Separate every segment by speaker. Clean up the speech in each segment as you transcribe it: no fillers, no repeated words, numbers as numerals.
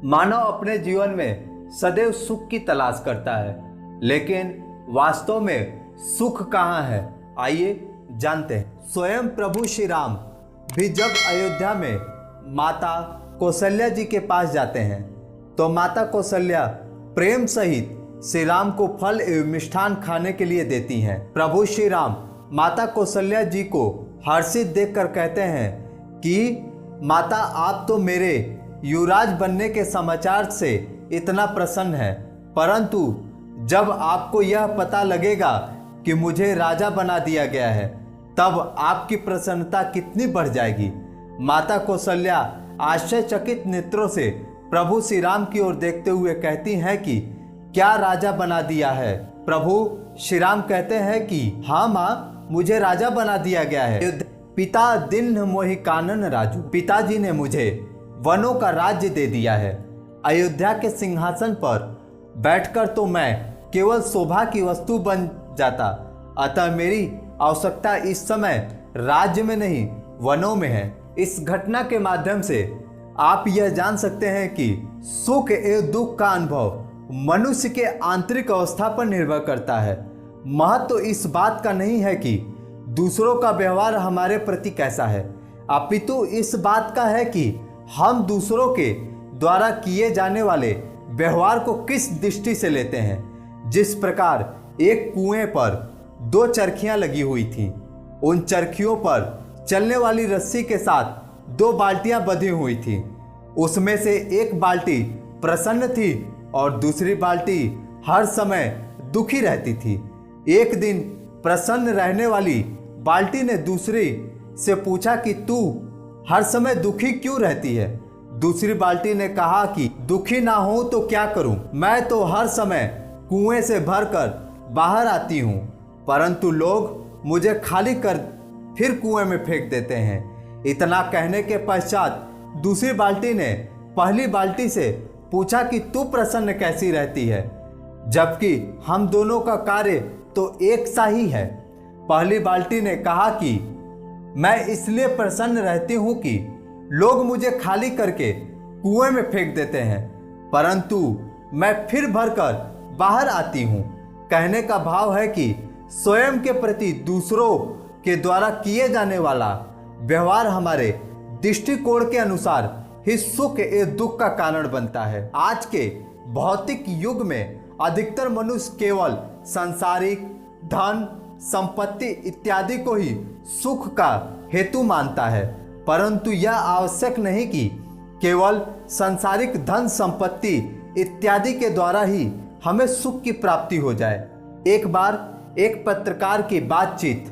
Speaker 1: मानव अपने जीवन में सदैव सुख की तलाश करता है, लेकिन वास्तव में सुख कहाँ है, आइए जानते हैं। स्वयं प्रभु श्री राम भी जब अयोध्या में माता कौशल्या जी के पास जाते हैं तो माता कौशल्या प्रेम सहित श्री राम को फल एवं मिष्ठान खाने के लिए देती हैं। प्रभु श्री राम माता कौशल्या जी को हर्षित देखकर कहते हैं कि माता, आप तो मेरे युवराज बनने के समाचार से इतना प्रसन्न है, परंतु जब आपको यह पता लगेगा कि मुझे राजा बना दिया गया है तब आपकी प्रसन्नता कितनी बढ़ जाएगी। माता कौशल्या आश्चर्यचकित नेत्रों से प्रभु श्री राम की ओर देखते हुए कहती हैं कि क्या राजा बना दिया है। प्रभु श्री राम कहते हैं कि हाँ माँ, मुझे राजा बना दिया गया है। पिता दीन्ह मोहि कानन राजू, पिताजी ने मुझे वनों का राज्य दे दिया है। अयोध्या के सिंहासन पर बैठकर तो मैं केवल शोभा की वस्तु बन जाता, अतः मेरी आवश्यकता इस समय राज्य में नहीं वनों में है। इस घटना के माध्यम से आप यह जान सकते हैं कि सुख एवं दुख का अनुभव मनुष्य के आंतरिक अवस्था पर निर्भर करता है। महत्व तो इस बात का नहीं है कि दूसरों का व्यवहार हमारे प्रति कैसा है, अपितु इस बात का है कि हम दूसरों के द्वारा किए जाने वाले व्यवहार को किस दृष्टि से लेते हैं। जिस प्रकार एक कुएं पर दो चरखियां लगी हुई थीं, उन चरखियों पर चलने वाली रस्सी के साथ दो बाल्टियां बंधी हुई थीं। उसमें से एक बाल्टी प्रसन्न थी और दूसरी बाल्टी हर समय दुखी रहती थी। एक दिन प्रसन्न रहने वाली बाल्टी ने दूसरी से पूछा कि तू हर समय दुखी क्यों रहती है। दूसरी बाल्टी ने कहा कि दुखी ना हो तो क्या करूं, मैं तो हर समय कुएं से भरकर बाहर आती हूं, परंतु लोग मुझे खाली कर फिर कुएं में फेंक देते हैं। इतना कहने के पश्चात दूसरी बाल्टी ने पहली बाल्टी से पूछा कि तू प्रसन्न कैसी रहती है, जबकि हम दोनों का कार्य तो एक सा ही है। पहली बाल्टी ने कहा कि मैं इसलिए प्रसन्न रहती हूं कि लोग मुझे खाली करके कुएं में फेंक देते हैं, परंतु मैं फिर भरकर बाहर आती हूं। कहने का भाव है कि स्वयं के प्रति दूसरों के द्वारा किए जाने वाला व्यवहार हमारे दृष्टिकोण के अनुसार ही सुख एवं दुख का कारण बनता है। आज के भौतिक युग में अधिकतर मनुष्य केवल सांसारिक धन संपत्ति इत्यादि को ही सुख का हेतु मानता है, परंतु यह आवश्यक नहीं कि केवल सांसारिक धन संपत्ति इत्यादि के द्वारा ही हमें सुख की प्राप्ति हो जाए। एक बार एक पत्रकार की बातचीत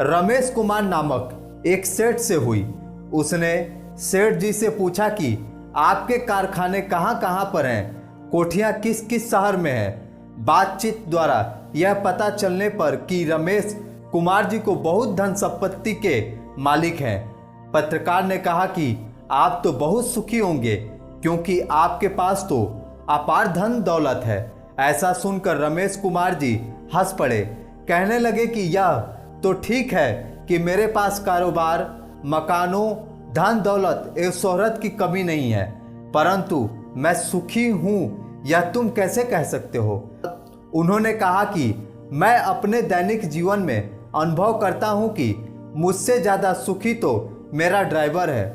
Speaker 1: रमेश कुमार नामक एक सेठ से हुई। उसने सेठ जी से पूछा कि आपके कारखाने कहाँ कहाँ पर हैं, कोठियाँ किस किस शहर में हैं। बातचीत द्वारा यह पता चलने पर कि रमेश कुमार जी को बहुत धन संपत्ति के मालिक हैं। पत्रकार ने कहा कि आप तो बहुत सुखी होंगे क्योंकि आपके पास तो अपार धन दौलत है। ऐसा सुनकर रमेश कुमार जी हंस पड़े, कहने लगे कि यह तो ठीक है कि मेरे पास कारोबार, मकानों, धन दौलत एवं शोहरत की कमी नहीं है, परंतु मैं सुखी हूँ यह तुम कैसे कह सकते हो। उन्होंने कहा कि मैं अपने दैनिक जीवन में अनुभव करता हूँ कि मुझसे ज़्यादा सुखी तो मेरा ड्राइवर है।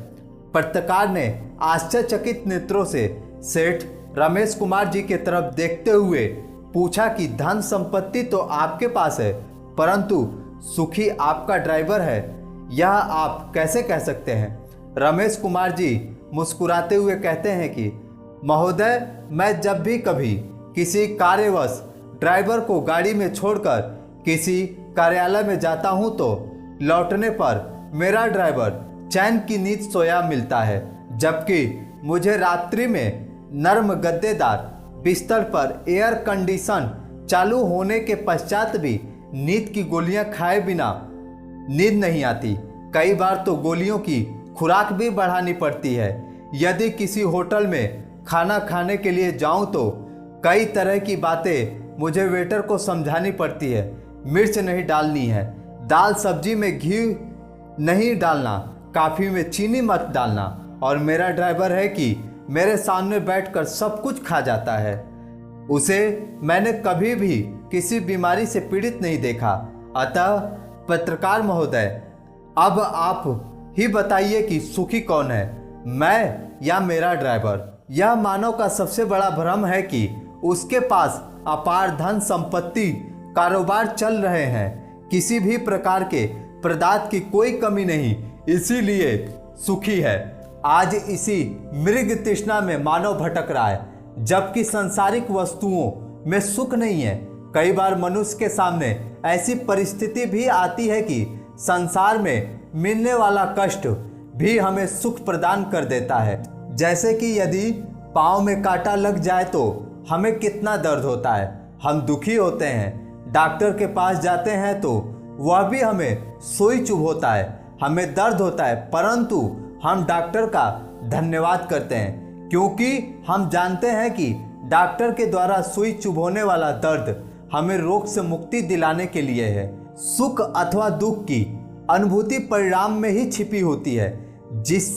Speaker 1: पत्रकार ने आश्चर्यचकित नेत्रों से सेठ रमेश कुमार जी के तरफ देखते हुए पूछा कि धन संपत्ति तो आपके पास है, परंतु सुखी आपका ड्राइवर है, यह आप कैसे कह सकते हैं। रमेश कुमार जी मुस्कुराते हुए कहते हैं कि महोदय, मैं जब भी कभी किसी कार्यवश ड्राइवर को गाड़ी में छोड़कर किसी कार्यालय में जाता हूं तो लौटने पर मेरा ड्राइवर चैन की नींद सोया मिलता है, जबकि मुझे रात्रि में नर्म गद्देदार बिस्तर पर एयर कंडीशन चालू होने के पश्चात भी नींद की गोलियां खाए बिना नींद नहीं आती। कई बार तो गोलियों की खुराक भी बढ़ानी पड़ती है। यदि किसी होटल में खाना खाने के लिए जाऊं तो कई तरह की बातें मुझे वेटर को समझानी पड़ती है। मिर्च नहीं डालनी है, दाल सब्जी में घी नहीं डालना, कॉफ़ी में चीनी मत डालना, और मेरा ड्राइवर है कि मेरे सामने बैठकर सब कुछ खा जाता है। उसे मैंने कभी भी किसी बीमारी से पीड़ित नहीं देखा। अतः पत्रकार महोदय, अब आप ही बताइए कि सुखी कौन है, मैं या मेरा ड्राइवर? यह मानव का सबसे बड़ा भ्रम है कि उसके पास अपार धन संपत्ति, कारोबार चल रहे हैं, किसी भी प्रकार के पदार्थ की कोई कमी नहीं, इसीलिए सुखी है। आज इसी मृग तृष्णा में मानव भटक रहा है, जबकि सांसारिक वस्तुओं में सुख नहीं है। कई बार मनुष्य के सामने ऐसी परिस्थिति भी आती है कि संसार में मिलने वाला कष्ट भी हमें सुख प्रदान कर देता है। जैसे कि यदि पाँव में कांटा लग जाए तो हमें कितना दर्द होता है, हम दुखी होते हैं। डॉक्टर के पास जाते हैं तो वह भी हमें सुई चुभोता है, हमें दर्द होता है, परंतु हम डॉक्टर का धन्यवाद करते हैं, क्योंकि हम जानते हैं कि डॉक्टर के द्वारा सुई चुभोने वाला दर्द हमें रोग से मुक्ति दिलाने के लिए है। सुख अथवा दुख की अनुभूति परिणाम में ही छिपी होती है। जिस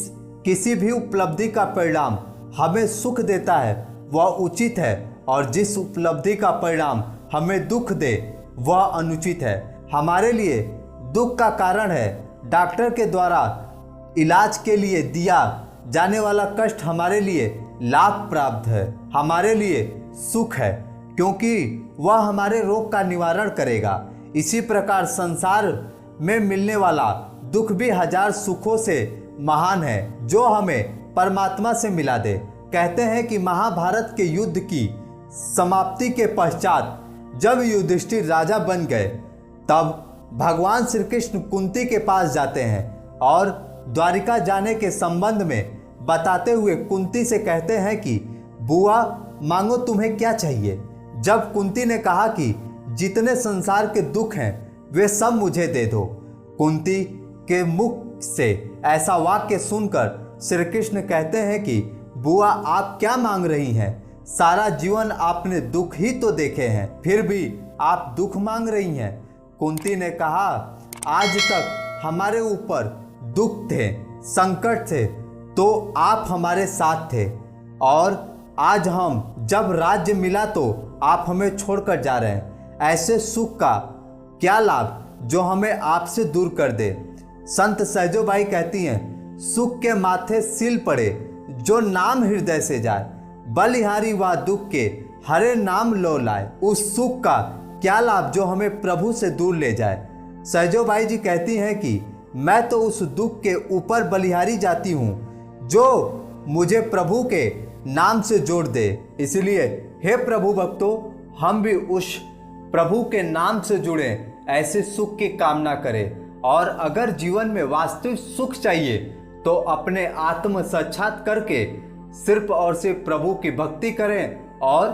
Speaker 1: किसी भी उपलब्धि का परिणाम हमें सुख देता है वह उचित है, और जिस उपलब्धि का परिणाम हमें दुख दे वह अनुचित है। हमारे लिए दुख का कारण है डॉक्टर के द्वारा इलाज के लिए दिया जाने वाला कष्ट हमारे लिए लाभ प्राप्त है, हमारे लिए सुख है, क्योंकि वह हमारे रोग का निवारण करेगा। इसी प्रकार संसार में मिलने वाला दुख भी हजार सुखों से महान है, जो हमें परमात्मा से मिला दे। कहते हैं कि महाभारत के युद्ध की समाप्ति के पश्चात जब युधिष्ठिर राजा बन गए, तब भगवान श्री कृष्ण कुंती के पास जाते हैं और द्वारिका जाने के संबंध में बताते हुए कुंती से कहते हैं कि बुआ मांगो, तुम्हें क्या चाहिए? जब कुंती ने कहा कि जितने संसार के दुख हैं वे सब मुझे दे दो। कुंती के मुख से ऐसा वाक्य सुनकर श्री कृष्ण कहते हैं कि बुआ आप क्या मांग रही हैं? सारा जीवन आपने दुख ही तो देखे हैं, फिर भी आप दुख मांग रही हैं। कुंती ने कहा, आज तक हमारे ऊपर दुख थे, संकट थे, तो आप हमारे साथ थे, और आज हम जब राज्य मिला तो आप हमें छोड़कर जा रहे हैं। ऐसे सुख का क्या लाभ जो हमें आपसे दूर कर दे। संत सहजोबाई कहती हैं, सुख के माथे सिल पड़े जो नाम हृदय से जाए, बलिहारी व दुख के हरे नाम लो लाए। उस सुख का क्या लाभ जो हमें प्रभु से दूर ले जाए। सहजोबाई जी कहती हैं कि मैं तो उस दुख के ऊपर बलिहारी जाती हूँ जो मुझे प्रभु के नाम से जोड़ दे। इसलिए हे प्रभु भक्तों, हम भी उस प्रभु के नाम से जुड़े, ऐसे सुख की कामना करें। और अगर जीवन में वास्तविक सुख चाहिए तो अपने आत्म साक्षात करके सिर्फ और सिर्फ प्रभु की भक्ति करें और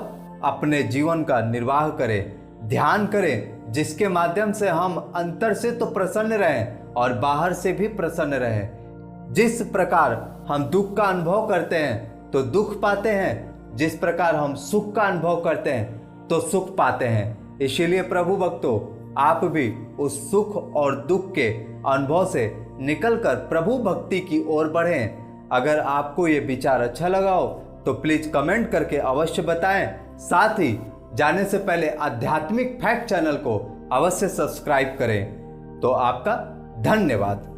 Speaker 1: अपने जीवन का निर्वाह करें, ध्यान करें, जिसके माध्यम से हम अंतर से तो प्रसन्न रहें और बाहर से भी प्रसन्न रहें। जिस प्रकार हम दुख का अनुभव करते हैं तो दुख पाते हैं, जिस प्रकार हम सुख का अनुभव करते हैं तो सुख पाते हैं। इसीलिए प्रभु भक्तों, आप भी उस सुख और दुख के अनुभव से निकलकर प्रभु भक्ति की ओर बढ़ें। अगर आपको ये विचार अच्छा लगा हो तो प्लीज कमेंट करके अवश्य बताएं। साथ ही जाने से पहले आध्यात्मिक फैक्ट चैनल को अवश्य सब्सक्राइब करें। तो आपका धन्यवाद।